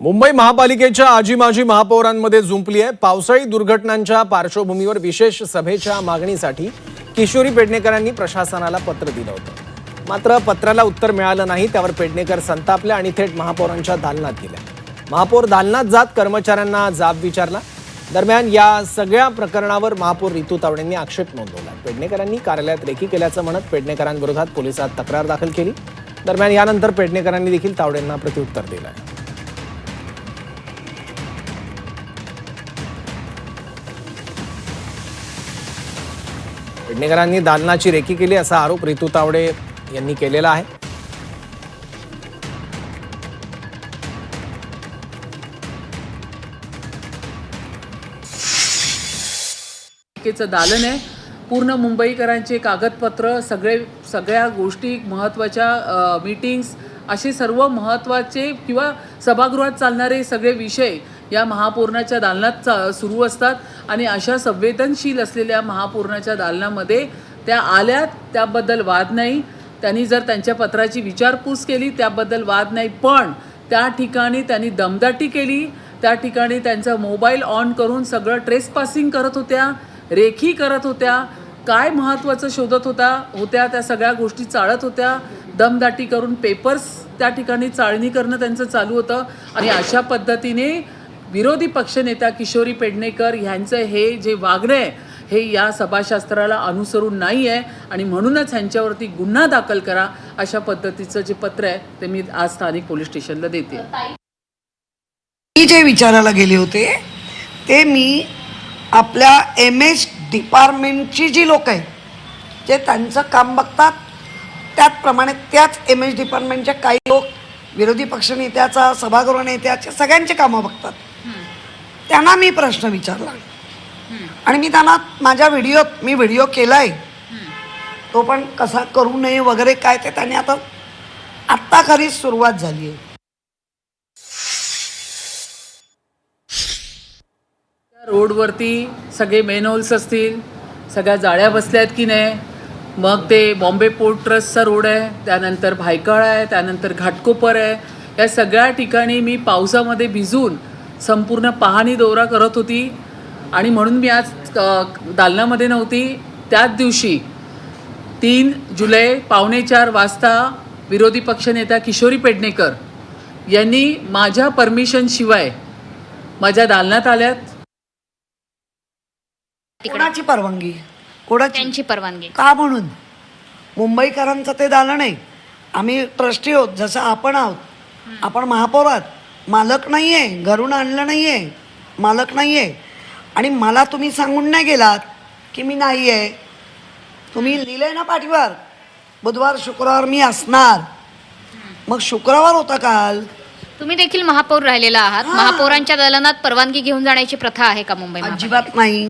मुंबई महापालिकेच्या आजी माजी महापौरांमध्ये जुंपली आहे। पावसाळी दुर्घटनांच्या पार्श्वभूमीवर विशेष सभेच्या मागणीसाठी किशोरी पेडणेकरांनी प्रशासनाला पत्र दिलं होतं। मात्र पत्राला उत्तर मिळालं नाही। त्यावर पेडणेकर संतापल्या आणि थेट महापौरांच्या दालनात गेल्या। महापौर दालनात जात कर्मचाऱ्यांना जाब विचारला। दरम्यान या सगळ्या प्रकरणावर महापौर रितू तावडेंनी आक्षेप नोंदवला। पेडणेकरांनी कार्यालयात रेकी केल्याचं म्हणत पेडणेकरांविरोधात पोलिसात तक्रार दाखल केली। दरम्यान यानंतर पेडणेकरांनी देखील तावडेंना प्रत्युत्तर दिलं। पेडणेकरांनी दालनाची रेकी केली असा आरोप रितू तावडे यांनी केलेला आहे। दालन आहे। पूर्ण मुंबईकरांचे कागदपत्र सगळ्या गोष्टी महत्त्वाच्या मीटिंग्स असे सर्व महत्त्वाचे किंवा सभागृहात चालणारे सगळे विषय या महापौराच्या दालनात सुरू असतात आणि अशा संवेदनशील असलेल्या महापौराच्या दालनामध्ये त्या आल्यात, त्याबद्दल वाद नाही। त्यांनी जर त्यांच्या पत्राची विचारपूस केली त्याबद्दल वाद नाही, पण त्या ठिकाणी त्यांनी दमदाटी केली। त्या ठिकाणी त्यांचा मोबाईल ऑन करून सगळं ट्रेसपासिंग करत होत्या, रेखी करत होत्या, काय महत्त्वाचं शोधत होत्या त्या सगळ्या गोष्टी चाळत होत्या। दमदाटी करून पेपर्स त्या ठिकाणी चाळणी करणं त्यांचं चालू होतं आणि अशा पद्धतीने विरोधी पक्षनेत्या किशोरी पेडणेकर यांचं हे जे वागणं आहे हे या सभाशास्त्राला अनुसरून नाही आहे आणि म्हणूनच ह्यांच्यावरती गुन्हा दाखल करा अशा पद्धतीचं जे पत्र आहे ते मी आज स्थानिक पोलीस स्टेशनला देते। मी जे विचारायला गेले होते ते मी आपल्या MS डिपार्टमेंटची जी लोक आहेत जे त्यांचं काम बघतात त्याचप्रमाणे त्याच MS डिपार्टमेंटचे काही लोक विरोधी पक्षनेत्याचा, सभागृह नेत्याचे सगळ्यांचे कामं बघतात। त्यांना मी प्रश्न विचारला आणि मी त्यांना माझ्या मी व्हिडिओ केलाय तो पण कसा करू नये वगैरे काय ते त्यांनी आत्ता खरी सुरुवात झाली आहे। रोडवरती सगळे मेनहोल्स असतील, सगळ्या जाळ्या बसल्या आहेत की नाही, मग ते बॉम्बे पोर्ट ट्रस्टचा रोड आहे, त्यानंतर भायखळा आहे, त्यानंतर घाटकोपर आहे, या सगळ्या ठिकाणी मी पावसामध्ये भिजून संपूर्ण पाहणी दौरा करत होती आणि म्हणून मी आज दालनामध्ये नव्हती। त्याच दिवशी 3 जुलै 3:45 वाजता विरोधी पक्षनेत्या किशोरी पेडणेकर यांनी माझ्या परमिशनशिवाय माझ्या दालनात आल्यात। कोणाची परवानगी? त्यांची परवानगी का? म्हणून मुंबईकरांचं ते दालन आहे। आम्ही ट्रस्टी आहोत जसं आपण आहोत। आपण महापौर आहात, मालक नाही आहे, घरून आणलं नाही आहे, मालक नाही आहे आणि मला तुम्ही सांगून नाही गेलात की मी नाही आहे। तुम्ही लिहिलंय ना पाठीवर बुधवार शुक्रवार मी असणार, मग शुक्रवार होता काल। तुम्ही देखील महापौर राहिलेला आहात। महापौरांच्या दालनात परवानगी घेऊन जाण्याची प्रथा आहे का मुंबईमध्ये? अजिबात नाही।